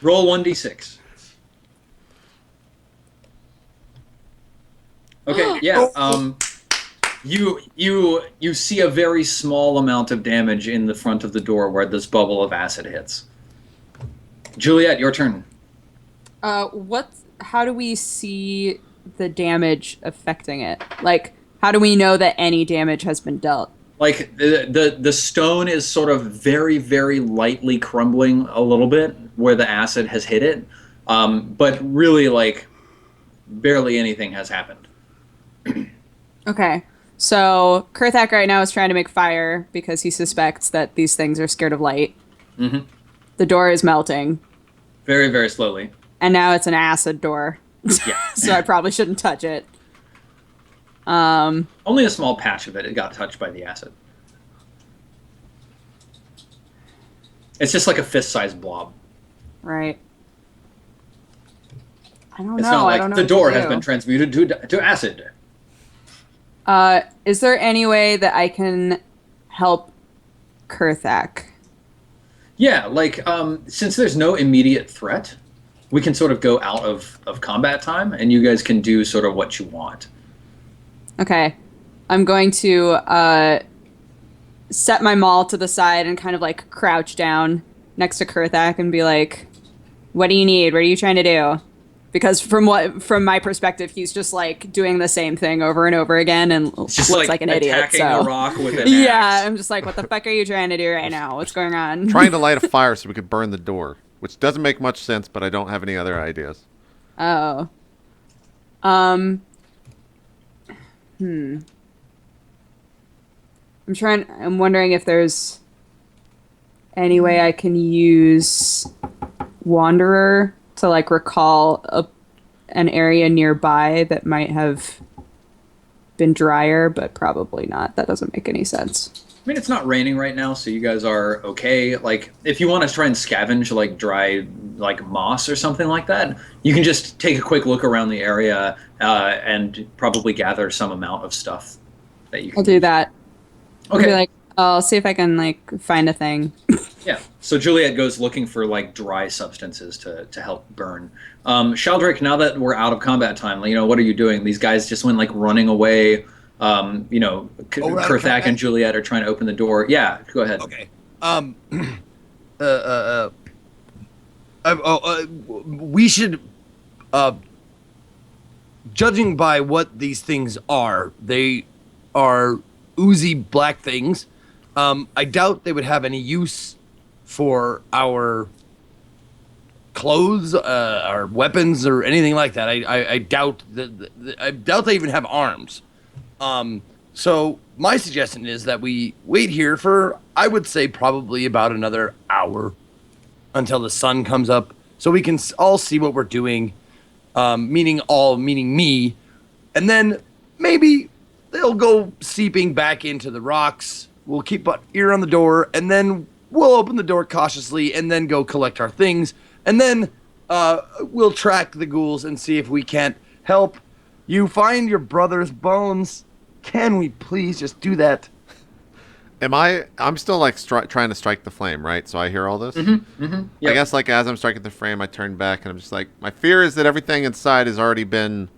Roll 1d6. Okay, yeah. You see a very small amount of damage in the front of the door where this bubble of acid hits. Juliet, your turn. How do we see the damage affecting it? Like, how do we know that any damage has been dealt? Like the stone is sort of very, very lightly crumbling a little bit where the acid has hit it, but really like barely anything has happened. Okay. So Kurthak right now is trying to make fire because he suspects that these things are scared of light. Mm-hmm. The door is melting. Very, very slowly. And now it's an acid door. Yeah. So I probably shouldn't touch it. Only a small patch of it got touched by the acid. It's just like a fist-sized blob. Right. I don't It's know. not like I don't know the what door to has do. been transmuted to acid. Is there any way that I can help Kurthak? Yeah, like, since there's no immediate threat, we can sort of go out of combat time, and you guys can do sort of what you want. Okay. I'm going to set my maul to the side and kind of like crouch down next to Kurthak and be like, what do you need? What are you trying to do? Because from my perspective, he's just like doing the same thing over and over again and Just looks like an idiot. attacking So a rock with an yeah, axe. I'm just like, what the fuck are you trying to do right now? What's going on? Trying to light a fire so we could burn the door, which doesn't make much sense, but I don't have any other ideas. Oh. I'm wondering if there's any way I can use Wanderer to like recall an area nearby that might have been drier, but probably not. That doesn't make any sense. I mean, it's not raining right now, so you guys are okay. Like, if you want to try and scavenge, like, dry, like, moss or something like that, you can just take a quick look around the area and probably gather some amount of stuff that you can I'll do that. I'll Okay. be like, I'll see if I can like find a thing. Yeah. So Juliet goes looking for like dry substances to help burn. Sheldrick, now that we're out of combat time, you know, what are you doing? These guys just went like running away. You know, Kurthak and Juliet are trying to open the door. Yeah, go ahead. Okay. We should, judging by what these things are, they are oozy black things. I doubt they would have any use for our clothes, our weapons, or anything like that. I doubt that. I doubt they even have arms. So my suggestion is that we wait here for, I would say, probably about another hour until the sun comes up, so we can all see what we're doing. Meaning me, and then maybe they'll go seeping back into the rocks. We'll keep an ear on the door, and then we'll open the door cautiously, and then go collect our things, and then we'll track the ghouls and see if we can't help you find your brother's bones. Can we please just do that? I'm still like trying to strike the flame, right? So I hear all this. Yep. I guess like as I'm striking the flame, I turn back and I'm just like, my fear is that everything inside has already been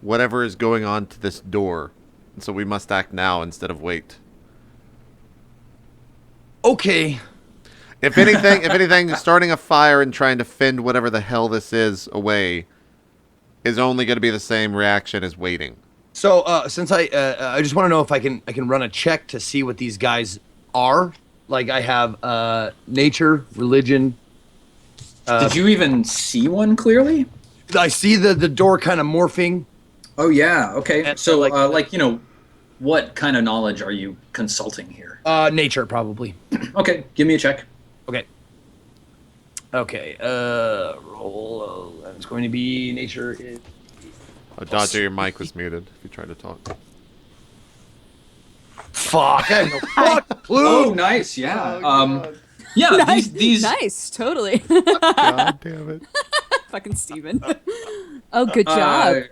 whatever is going on to this door, and so we must act now instead of wait. Okay. If anything, starting a fire and trying to fend whatever the hell this is away is only going to be the same reaction as waiting. So, since I just want to know if I can run a check to see what these guys are. Like, I have nature, religion. Did you even see one clearly? I see the door kind of morphing. Oh yeah. Okay. And So like- you know, what kind of knowledge are you consulting here? Nature, probably. Okay. Give me a check. Okay. Okay. Roll. It's going to be nature. Oh, Dodger, your mic was muted if you tried to talk. Fuck. I have no fuck clue. Oh, nice. Yeah. Yeah. Nice, These. nice, totally. God damn it. Fucking Steven. Oh, good job.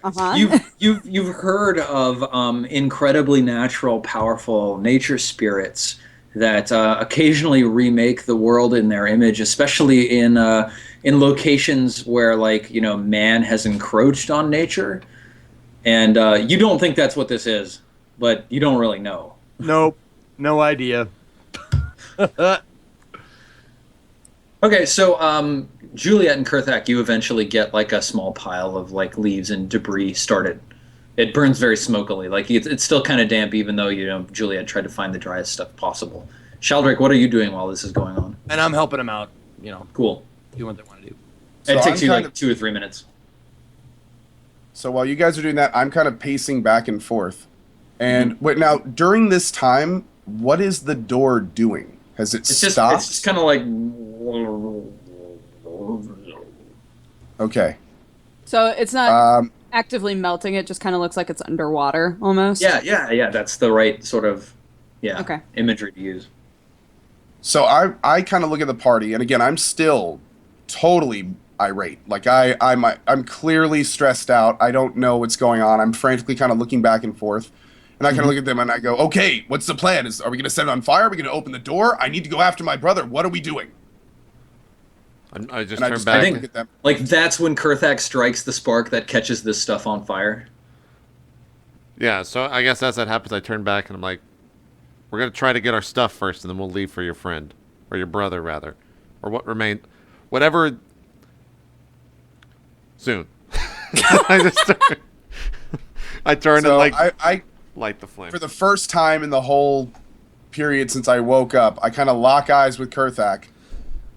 You've heard of incredibly natural, powerful nature spirits that occasionally remake the world in their image, especially in locations where man has encroached on nature. And you don't think that's what this is, but you don't really know. Nope. No idea. Okay, so Juliet and Kurthak, you eventually get like a small pile of like leaves and debris started. It burns very smokily. Like it's still kind of damp, even though Juliet tried to find the driest stuff possible. Sheldrake, what are you doing while this is going on? And I'm helping them out. Cool. Do what they want to do. It So takes I'm you kind like of- 2 or 3 minutes. So while you guys are doing that, I'm kind of pacing back and forth. And wait, now during this time, what is the door doing? Has it stopped? It's just kind of like. Okay. So it's not actively melting. It just kind of looks like it's underwater almost. Yeah. That's the right sort of Okay. imagery to use. So I kind of look at the party, and again, I'm still totally irate. Like I'm clearly stressed out. I don't know what's going on. I'm frantically kind of looking back and forth, and I kind of look at them and I go, "Okay, what's the plan? Are we going to set it on fire? Are we going to open the door? I need to go after my brother. What are we doing?" I just And I turn just back. think- look at them. Like that's when Kurthak strikes the spark that catches this stuff on fire. Yeah, so I guess as that happens, I turn back and I'm like, we're going to try to get our stuff first, and then we'll leave for your friend. Or your brother, rather. Or what remained. Whatever. Soon. I turn So and, I light the flame. for the first time in the whole period since I woke up, I kind of lock eyes with Kurthak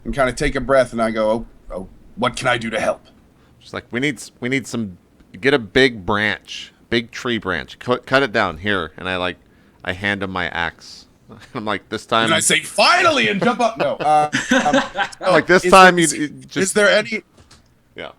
and kind of take a breath, and I go, oh, what can I do to help? Just like, we need some. Get a big branch. Big tree branch. Cut it down here. And I hand him my axe. I'm like, this time. And I say, finally, and jump up. No. like, this is time there- you just. Is there any... Yeah.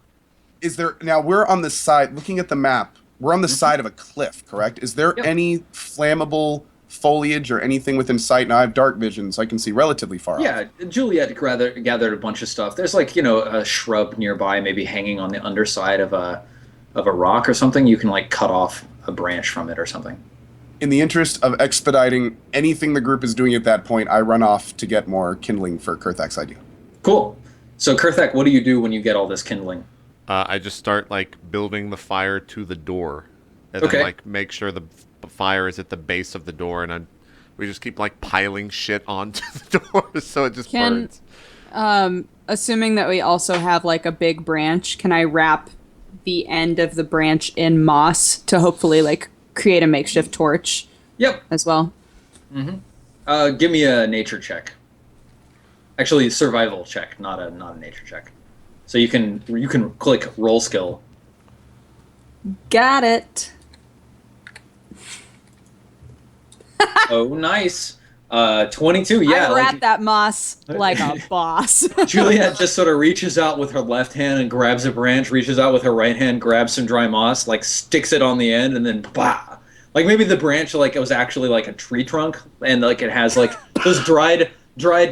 Is there... Now, we're on the side, looking at the map, we're on the side of a cliff, correct? Is there Yep. any flammable foliage or anything within sight? Now, I have dark vision, so I can see relatively far off. Yeah, Juliet gathered a bunch of stuff. There's like a shrub nearby, maybe hanging on the underside of a rock or something. You can like cut off a branch from it or something. In the interest of expediting anything the group is doing at that point, I run off to get more kindling for Kurthak's idea. Cool. So Kurthak, what do you do when you get all this kindling? I just start like building the fire to the door, and Okay. then like make sure the fire is at the base of the door, and we just keep like piling shit onto the door so it just Can- burns. Assuming that we also have like a big branch, can I wrap the end of the branch in moss to hopefully like create a makeshift torch Yep. as well? Give me a nature check. Actually, survival check, not a nature check. So you can click roll skill. Got it. Oh, nice. 22. Yeah. I wrap like, that moss like a boss. Juliet just sort of reaches out with her left hand and grabs a branch, reaches out with her right hand, grabs some dry moss, like sticks it on the end, and then bah! Like maybe the branch like it was actually like a tree trunk, and like it has like those dried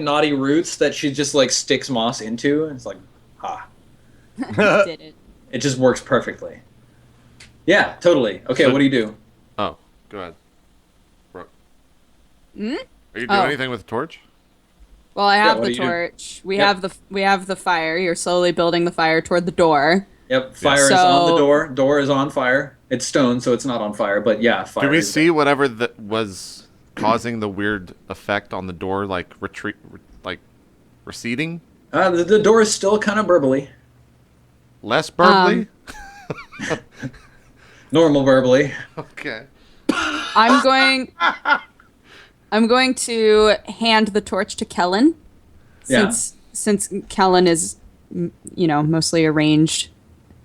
knotty roots that she just like sticks moss into, and it's like, Did it. it just works perfectly. Yeah, totally. Okay, So- what do you do? Oh, go ahead. Brooke. Hmm? Are you doing Oh. anything with the torch? Well, I have what the do you do? torch. We Yep. have the fire. You're slowly building the fire toward the door. Yep, fire is on the So- door. Door is on fire. It's stone, so it's not on fire, but yeah, fire. Do we is see whatever that was causing the weird effect on the door, like receding? The door is still kind of burbly. Less burbly? Normal burbly. Okay. I'm going to hand the torch to Kellen. Yeah. Since Kellen is mostly a ranged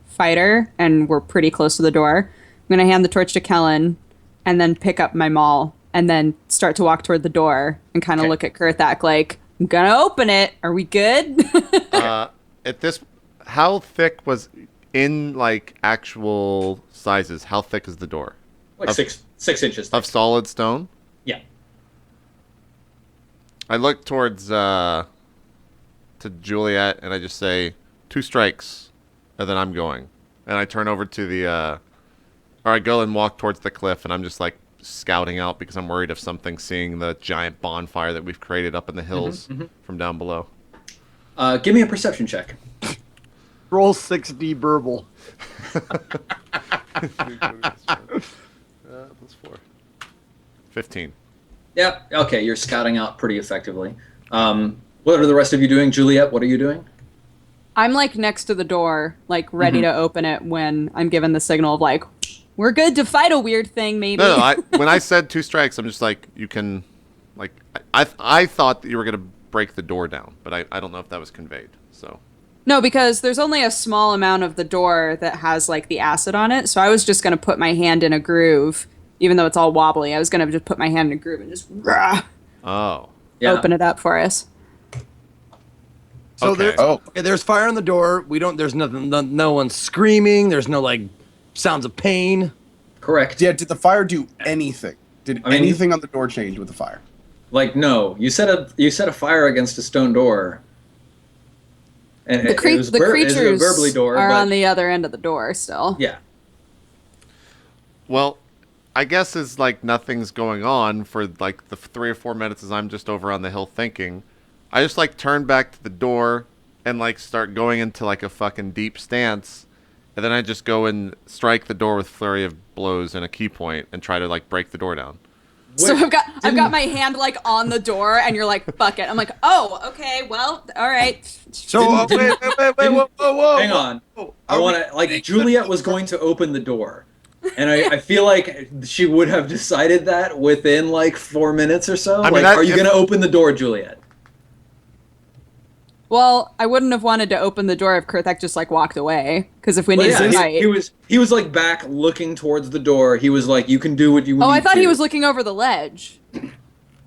fighter and we're pretty close to the door. I'm going to hand the torch to Kellen and then pick up my maul and then start to walk toward the door and kind of Okay. look at Kurthak like, I'm going to open it. Are we good? At this, how thick was in like actual sizes? How thick is the door? Like Of- 6 inches. Of solid stone? Yeah. I look towards to Juliet and I just say 2 strikes, and then I'm going. And I turn over to the or I go and walk towards the cliff, and I'm just like scouting out because I'm worried of something seeing the giant bonfire that we've created up in the hills from down below. Give me a perception check. Roll 6D burble. Plus 4. 15. Yeah. Okay, you're scouting out pretty effectively. What are the rest of you doing? Juliet, what are you doing? I'm like next to the door, like ready to open it when I'm given the signal of like, we're good to fight a weird thing, maybe. No, when I said 2 strikes, I'm just like, you can, like, I thought that you were going to break the door down, but I don't know if that was conveyed, so. No, because there's only a small amount of the door that has like the acid on it, so I was just going to put my hand in a groove, even though it's all wobbly. I was going to just put my hand in a groove and just open it up for us. So Okay. there's fire on the door. There's nothing. No one's screaming. There's no like sounds of pain. Correct. Yeah, did the fire do anything? Did anything on the door change with the fire? Like, no. You set a fire against a stone door. And The it was a creatures burbly door, are but, on the other end of the door still. Yeah. Well, I guess as like nothing's going on for like the 3 or 4 minutes as I'm just over on the hill thinking, I just like turn back to the door and like start going into like a fucking deep stance, and then I just go and strike the door with flurry of blows and a key point and try to like break the door down. So I've got my hand like on the door, and you're like, fuck it. I'm like, oh, okay, well, all right. So wait, whoa. Hang on. I want to, like, Juliet was going to open the door. And I feel like she would have decided that within like 4 minutes or so. I mean, are you going to open the door, Juliet? Well, I wouldn't have wanted to open the door if Kurthak just like walked away. Because if we needed to fight, he was like back looking towards the door. He was like, "You can do what you." Oh, need I thought to. he was looking over the ledge.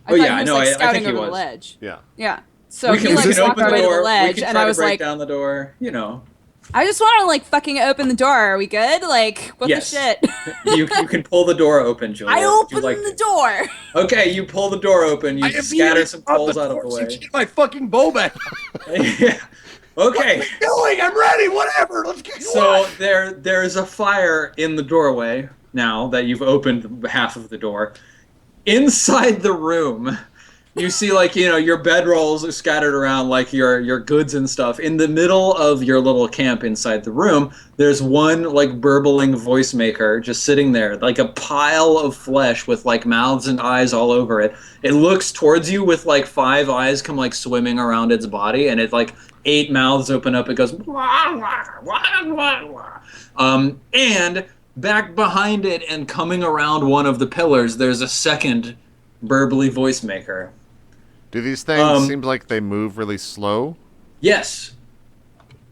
Oh yeah, I know. I Scouting think he over was. the ledge. Yeah. Yeah. So We he can like walked open the away to door. the We ledge, can and try I to was break like, down the door. You know. I just want to like fucking open the door. Are we good? Like, what Yes. the shit? you can pull the door open, Juliet. I Would you opened like the to? door. Okay, you pull the door open. You scatter some coals out of the So you way. get my fucking bow back. Yeah. Okay. Going, I'm ready. Whatever. Let's get So there's a fire in the doorway now that you've opened half of the door. Inside the room, you see like, you know, your bedrolls are scattered around like your goods and stuff. In the middle of your little camp inside the room, there's one like burbling voice maker just sitting there, like a pile of flesh with like mouths and eyes all over it. It looks towards you with like 5 eyes come like swimming around its body, and it like 8 mouths open up. It goes, wah, wah, wah, wah, wah. And back behind it and coming around one of the pillars, there's a second burbly voice maker. Do these things seem like they move really slow? Yes.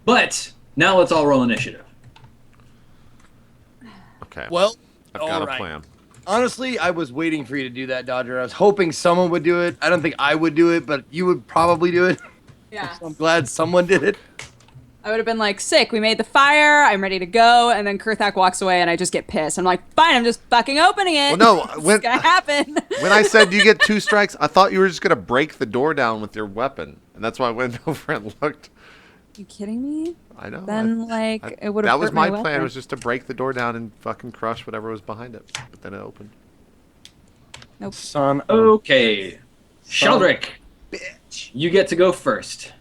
But now let's all roll initiative. Okay. Well, I've got a plan. Honestly, I was waiting for you to do that, Dodger. I was hoping someone would do it. I don't think I would do it, but you would probably do it. Yeah. So I'm glad someone did it. I would have been like, sick, we made the fire, I'm ready to go, and then Kurthak walks away and I just get pissed. I'm like, fine, I'm just fucking opening it. Well, no, It's gonna happen. When I said you get 2 strikes, I thought you were just going to break the door down with your weapon. And that's why I went over and looked. You kidding me? I know. Then, it would have That was hurt my weapon. plan, was just to break the door down and fucking crush whatever was behind it. But then it opened. Nope. Son of Okay. Sheldrick, bitch. You get to go first.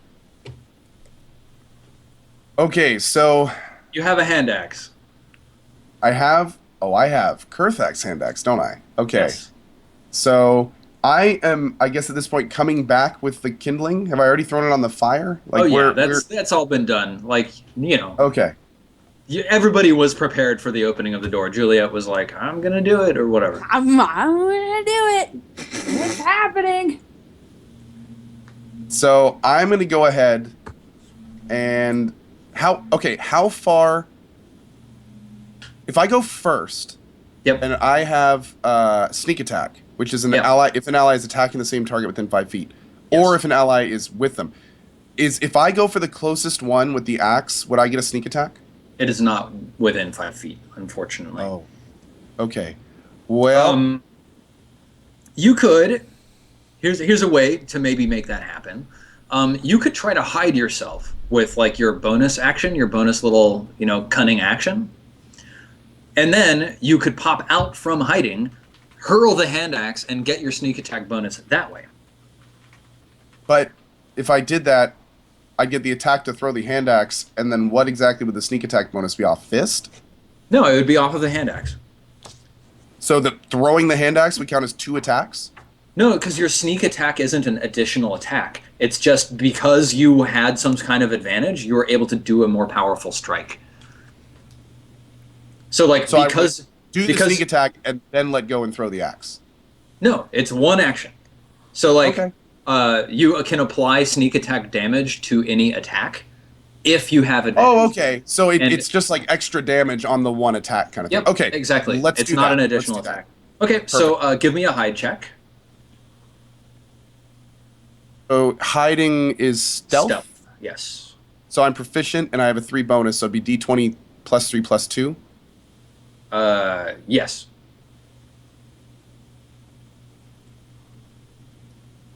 Okay, so You have a hand axe. I have Kurthak's hand axe, don't I? Okay. Yes. So I am, I guess at this point, coming back with the kindling. Have I already thrown it on the fire? Like, That's all been done. Like, you know. Okay. Everybody was prepared for the opening of the door. Juliet was like, I'm going to do it, or whatever. I'm gonna do it. It's happening. So I'm going to go ahead and how far, if I go first, Yep. and I have sneak attack, which is an Yep. ally, if an ally is attacking the same target within 5 feet, Yes. or if an ally is with them, if I go for the closest one with the axe, would I get a sneak attack? It is not within 5 feet, unfortunately. Oh, okay. Well, You could. Here's a way to maybe make that happen. You could try to hide yourself with like your bonus action, your bonus little, cunning action. And then you could pop out from hiding, hurl the hand axe and get your sneak attack bonus that way. But if I did that, I'd get the attack to throw the hand axe, and then what exactly would the sneak attack bonus be off? Fist? No, it would be off of the hand axe. So the throwing the hand axe would count as 2 attacks? No, because your sneak attack isn't an additional attack. It's just because you had some kind of advantage, you were able to do a more powerful strike. So like So because I would do the sneak attack and then let go and throw the axe. no, it's one action. So like Okay. You can apply sneak attack damage to any attack if you have advantage. Oh, okay. So And- it's just like extra damage on the one attack kind of Yep. thing. Okay. Exactly. Let's it's do not that. an Let's additional do that. attack. Okay, so give me a hide check. So hiding is stealth. Yes. So I'm proficient and I have a 3 bonus, so it'd be d20 plus 3 plus 2. Yes.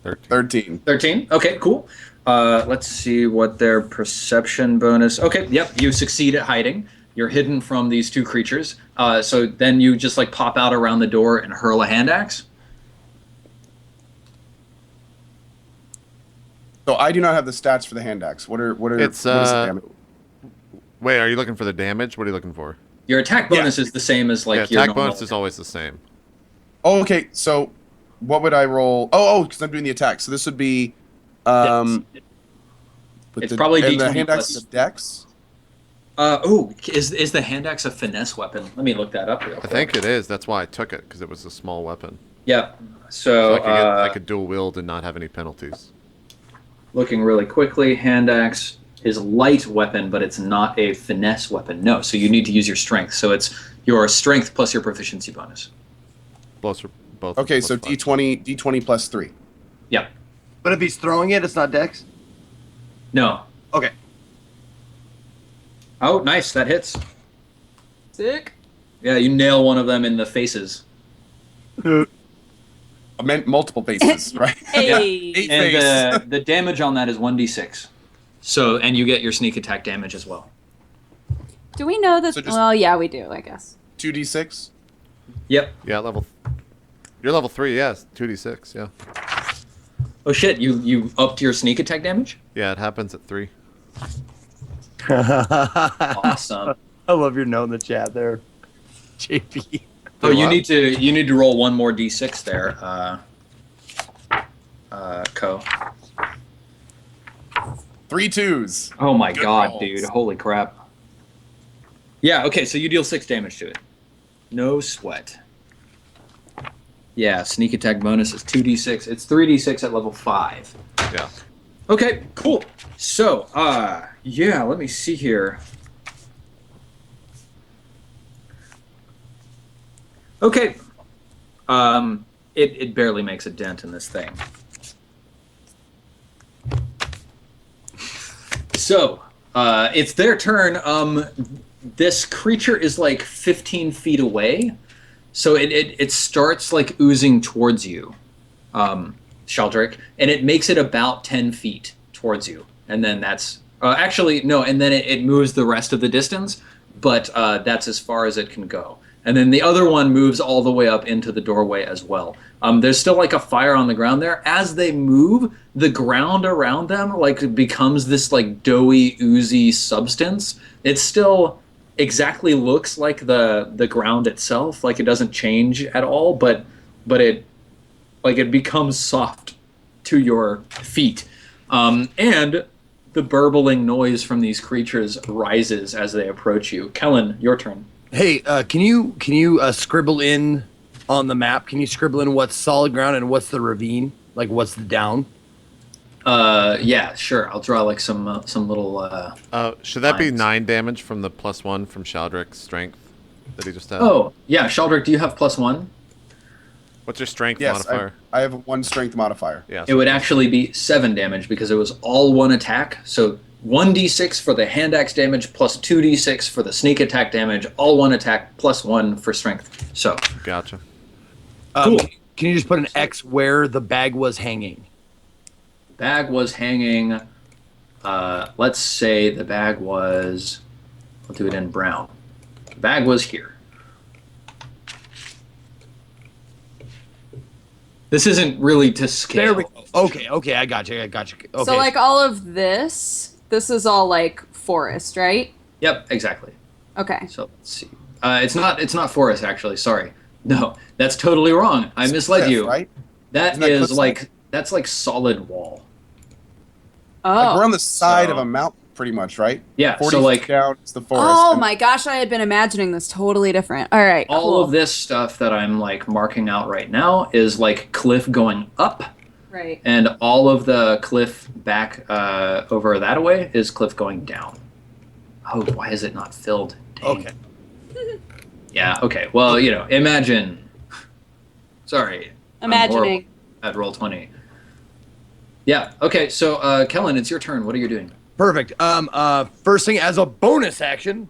13. 13. Okay, cool. Let's see what their perception bonus. Okay, yep, you succeed at hiding. You're hidden from these 2 creatures. So then you just like pop out around the door and hurl a hand axe. So I do not have the stats for the hand axe. What is the damage? Wait, are you looking for the damage? What are you looking for? Your attack bonus is the same as like yeah, your attack normal bonus is always the same. Oh, okay. So what would I roll? Oh, because I'm doing the attack. So this would be with It's probably and the D20 hand axe plus- is dex. Is the hand axe a finesse weapon? Let me look that up real I quick. think it is. That's why I took it, because it was a small weapon. Yeah. So So, I could dual wield and not have any penalties. looking really quickly, hand axe is light weapon, but it's not a finesse weapon. No, so you need to use your strength. So it's your strength plus your proficiency bonus. Both. Okay, plus so 5. d20 plus 3. Yep. But if he's throwing it, it's not Dex? No. Okay. Oh, nice. That hits. Sick. Yeah, you nail one of them in the faces. I meant multiple faces, right? Hey. Eight And face. the damage on that is 1d6. So, and you get your sneak attack damage as well. Do we know that? So just- Well, yeah, we do, I guess. 2d6. Yep. Yeah, You're level 3, yes. 2d6, yeah. Oh shit, you upped your sneak attack damage? Yeah, it happens at 3. Awesome. I love your note in the chat there, JP. Oh, you Wow. need to roll one more d6 there, Co. 3 2s. Oh my Good god, rolls. dude. Holy crap. Yeah, okay, so you deal 6 damage to it. No sweat. Yeah, sneak attack bonus is 2d6. It's 3d6 at level 5. Yeah. Okay, cool. So, yeah, let me see here. Okay. It barely makes a dent in this thing. So, it's their turn. This creature is like 15 feet away. So it starts like oozing towards you, Sheldrick, and it makes it about 10 feet towards you. And then that's, actually, no, and then it moves the rest of the distance, but that's as far as it can go. And then the other one moves all the way up into the doorway as well. There's still like a fire on the ground there. As they move, the ground around them like becomes this like doughy, oozy substance. It still exactly looks like the ground itself. Like it doesn't change at all, but it becomes soft to your feet. And the burbling noise from these creatures rises as they approach you. Kellen, your turn. Hey, can you scribble in on the map? Can you scribble in what's solid ground and what's the ravine? Like what's the down? Yeah, sure. I'll draw like some little. Should that be lines. 9 damage from the +1 from Sheldrick's strength that he just had? Oh, yeah, Sheldrick, do you have +1? What's your strength Yes, modifier? I have 1 strength modifier. Yeah. It would actually be 7 damage because it was all one attack. So 1d6 for the hand axe damage plus 2d6 for the sneak attack damage, all one attack plus 1 for strength. So Gotcha. Cool. Can you just put an X where the bag was hanging? bag was hanging. Let's say the bag was. I'll do it in brown. The bag was here. This isn't really to scale. There we go. Okay, I got you. Okay. So like all of this is all like forest, right? Yep, exactly. Okay. So let's see. It's not forest actually. Sorry. No, that's totally wrong. I misled cliff, you. right? That Isn't that is cliff like that's like solid wall. Oh. Like we're on the side So- of a mountain, pretty much, right? Yeah, 40 so, feet like- down, it's the forest. Oh and- my gosh, I had been imagining this totally different. All right, All cool. of this stuff that I'm like marking out right now is like cliff going up, Right. and all of the cliff back over that way is cliff going down. Oh, why is it not filled? Dang. Okay. Yeah. Okay. Well, imagine. Sorry. I'm Imagining. horrible at Roll20. Yeah. Okay. So, Kellen, it's your turn. What are you doing? Perfect. First thing, as a bonus action,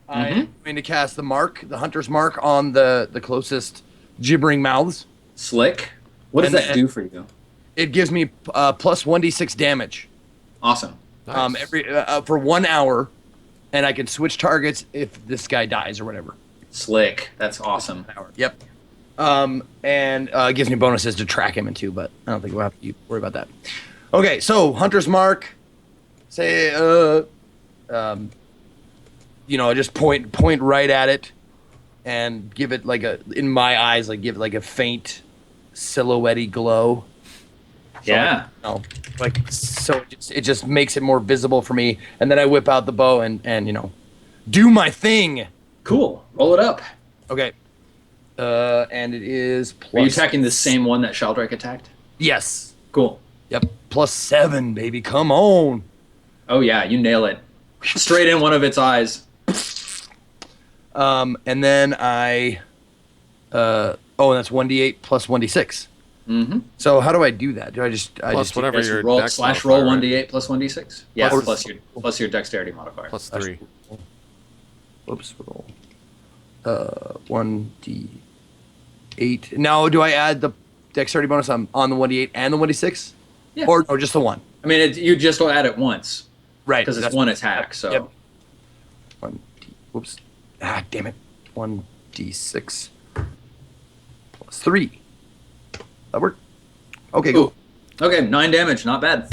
Mhm. I'm going to cast the hunter's mark on the closest gibbering mouths. Slick. What does And that then- do for you? It gives me plus 1d6 damage. Awesome. Nice. Every for 1 hour, and I can switch targets if this guy dies or whatever. Slick. That's awesome. Yep. And it gives me bonuses to track him into, but I don't think we'll have to worry about that. Okay, so hunter's mark. Say, just point right at it, and give it like in my eyes, like give it like a faint silhouette-y glow. So, Yeah. So it just makes it more visible for me, and then I whip out the bow and do my thing. Cool. Roll it up. Okay. And it is plus. Are you attacking the same one that Shaldrake attacked? Yes. Cool. Yep. +7, baby. Come on. Oh yeah, you nail it. Straight in one of its eyes. And then I. That's 1d8 plus 1d6. Mm-hmm. So how do I do that? Do I just Plus whatever Yes, your roll dex slash modifier, roll right? 1d8 plus 1d6. Yeah, Plus- plus your dexterity modifier. Plus 3. Whoops. Roll. 1d8. Now, do I add the dexterity bonus on the 1d8 and the 1d6? Yeah. Or just the one? I mean, you just add it once Right. because it's that's- one attack. So Yep. 1d. Damn it. 1d6 plus 3. That worked. Okay, Ooh. go. Okay, 9 damage, not bad.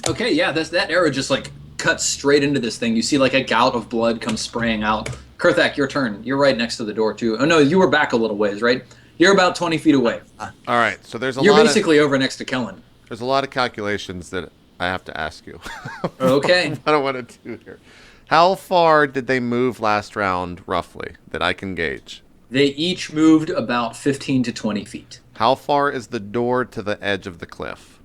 Okay, yeah, that arrow just like cuts straight into this thing. You see like a gout of blood come spraying out. Kurthak, your turn. You're right next to the door too. Oh no, you were back a little ways, right? You're about 20 feet away. All right, so there's You're basically over next to Kellen. there's a lot of calculations that I have to ask you. Okay. I don't want to do here. How far did they move last round, roughly, that I can gauge? They each moved about 15 to 20 feet. How far is the door to the edge of the cliff?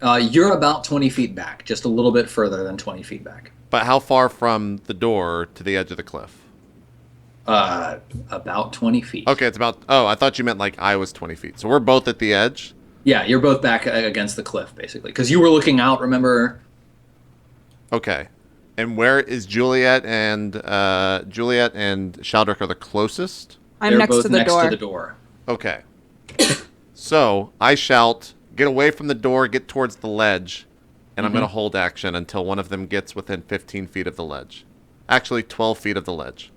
You're about 20 feet back, just a little bit further than 20 feet back. But how far from the door to the edge of the cliff? About 20 feet. Okay, it's about... Oh, I thought you meant like I was 20 feet. So we're both at the edge? Yeah, you're both back against the cliff, basically. Because you were looking out, remember? Okay. And where is Juliet and Shaldrick are the closest? I'm They're next both to the next door. to the door. Okay. So I shout, get away from the door, get towards the ledge, and I'm going to hold action until one of them gets within 15 feet of the ledge. Actually, 12 feet of the ledge.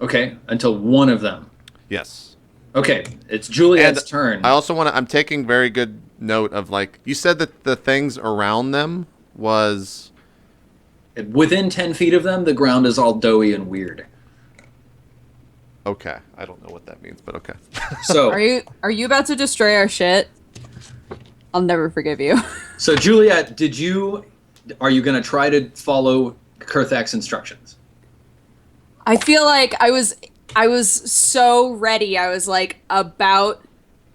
Okay, until one of them. Yes. Okay, it's Juliet's And turn. I also want to, I'm taking very good note of like, you said that the things around them was... Within 10 feet of them, the ground is all doughy and weird. Okay. I don't know what that means, but okay. So, Are you about to destroy our shit? I'll never forgive you. so Juliet, are you going to try to follow Kurthak's instructions? I feel like I was so ready. I was like about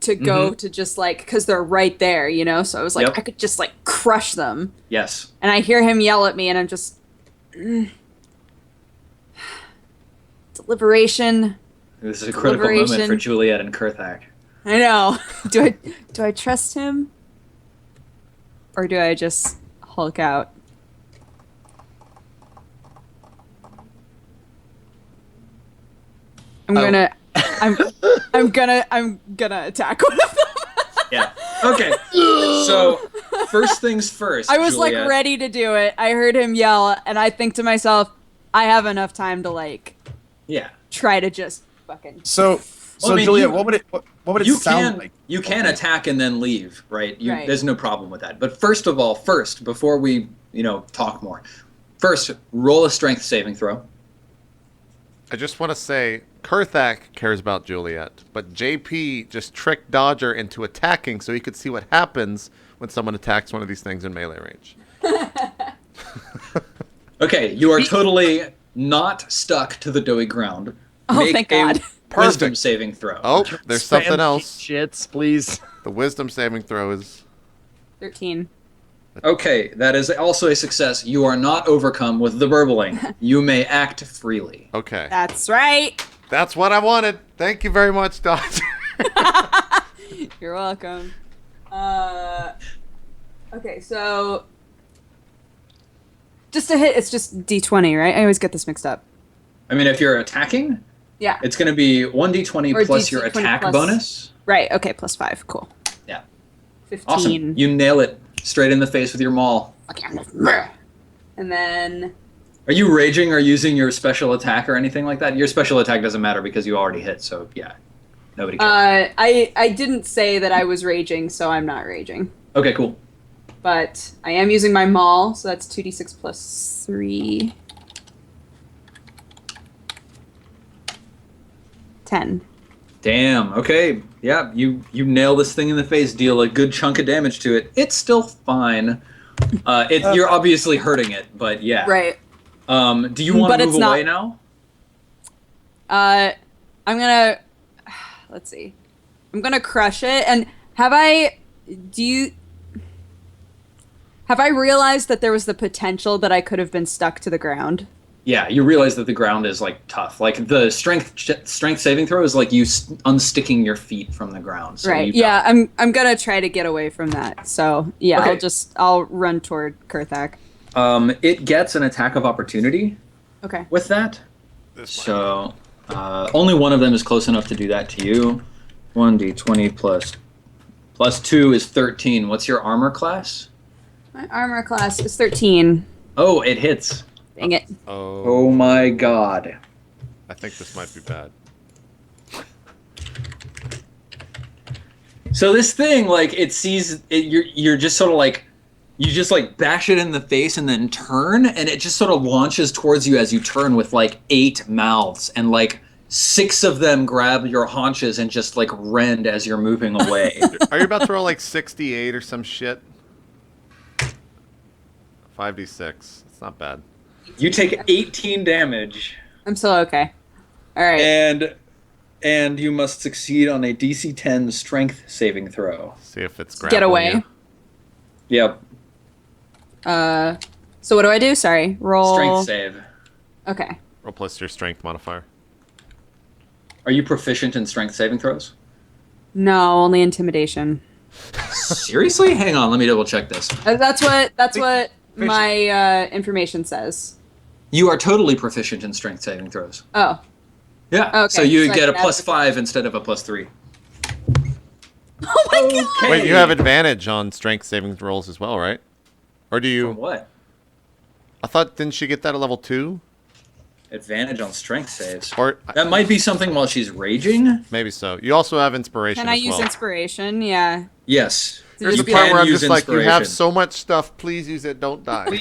to go to just like, because they're right there, you know? So I was like, Yep. I could just like crush them. Yes. And I hear him yell at me and I'm just... Deliberation. This is a critical moment for Deliberation. Juliet and Kurthak. I know. Do I trust him? Or do I just Hulk out? I'm gonna attack one of them. Yeah. Okay. So, first things first. I was Juliet. like ready to do it. I heard him yell and I think to myself, I have enough time to like Yeah. try to just fucking So So Well, I mean, Juliet, what would it you sound can like? you can attack and then leave, right? Right. There's no problem with that. But first, before we talk more, first roll a strength saving throw. I just want to say, CohhCarnage cares about Juliet, but JP just tricked Dodger into attacking so he could see what happens when someone attacks one of these things in melee range. Okay, you are totally not stuck to the doughy ground. Oh, Make thank a God. wisdom Perfect. saving throw. Oh, there's something Spam else. Shits, please. The wisdom saving throw is 13. Okay, that is also a success. You are not overcome with the burbling. You may act freely. okay. That's right. That's what I wanted. Thank you very much, Dodger. You're welcome. Okay, so just to hit, it's just D20, right? I always get this mixed up. I mean, if you're attacking, Yeah. it's going to be 1d20 Or plus your D20 attack plus- bonus. Right. Okay. +5. Cool. Yeah. 15. Awesome. You nail it straight in the face with your maul. And then Are you raging or using your special attack or anything like that? Your special attack doesn't matter because you already hit, so yeah. Nobody cares. I didn't say that I was raging, so I'm not raging. Okay, cool. But I am using my maul, so that's 2d6 plus 3. 10. Damn. Okay. Yeah, you nail this thing in the face, deal a good chunk of damage to it. It's still fine. You're obviously hurting it, but yeah. Right. Do you want But to it's move not- away now? I'm gonna. Let's see. I'm gonna crush it. And have I realized that there was the potential that I could have been stuck to the ground? Yeah, you realize that the ground is like tough. Like the strength saving throw is like you unsticking your feet from the ground. So Right. you Yeah. I'm gonna try to get away from that. So yeah, Okay. I'll run toward CohhCarnage. It gets an attack of opportunity Okay. with that. This one. So only one of them is close enough to do that to you. 1d20 plus 2 is 13. What's your armor class? My armor class is 13. Oh, it hits. Dang it. Oh my god. I think this might be bad. So this thing, like, it sees it, you're just sort of like, you just like bash it in the face and then turn, and it just sort of launches towards you as you turn with like 8 mouths, and like 6 of them grab your haunches and just like rend as you're moving away. Are you about to roll like 68 or some shit? 5d6. It's not bad. You take 18 damage, I'm still okay. All right. and you must succeed on a DC 10 strength saving throw. See if it's Get grappling away. you. Yep, So what do I do? Sorry. Roll. strength save. Okay. Roll plus your strength modifier. Are you proficient in strength saving throws? No, only intimidation. Seriously? Hang on, let me double check this. That's what my information says. You are totally proficient in strength saving throws. Oh. Yeah. Okay, So you so I get a can plus add- 5 instead of a plus 3. Oh my god. Okay. Wait, you have advantage on strength saving rolls as well, right? Or do From you? what? I thought, didn't she get that at level 2? Advantage on strength saves. Or That might be something while she's raging. maybe so. You also have inspiration Can I as use well. inspiration? Yeah. Yes. There's There's You the part can where I'm use just like, you have inspiration. so much stuff. Please use it. Don't die.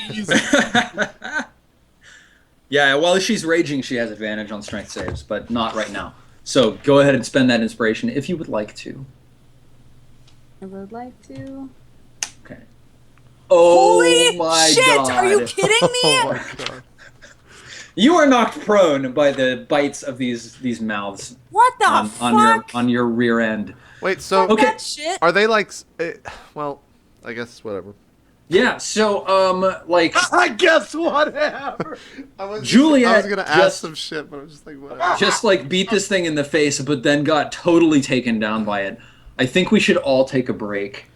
Yeah, while she's raging, she has advantage on strength saves, but not right now. So go ahead and spend that inspiration if you would like to. I would like to. Okay. Oh Holy my shit! god. Are you kidding me? Oh my god. You are knocked prone by the bites of these mouths What the on fuck? on your rear end. Wait, so Okay. That shit. are they like? Well, I guess whatever. Yeah, so like I guess whatever. I was Juliet gonna just- ask some shit, but I was just like, whatever. just like beat this thing in the face, but then got totally taken down by it. I think we should all take a break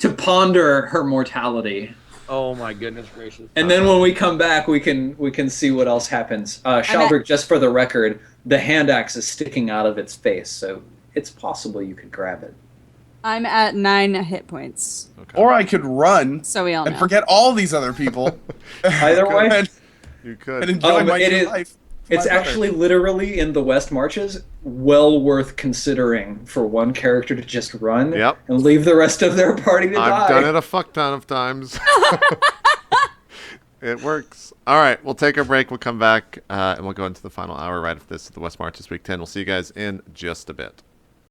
to ponder her mortality, Oh my goodness gracious. and then when we come back, we can see what else happens. Shaldrick, just for the record, the hand axe is sticking out of its face, so it's possible you could grab it. I'm at 9 hit points. Okay. Or I could run So we all and know. forget all these other people. Either Go way. ahead You and could. enjoy my it new is- life. It's my brother. actually literally in the West Marches, well worth considering for one character to just run Yep. and leave the rest of their party to die. I've done it a fuck ton of times. It works. All right, we'll take our break. We'll come back, and we'll go into the final hour right after this at the West Marches Week 10. We'll see you guys in just a bit.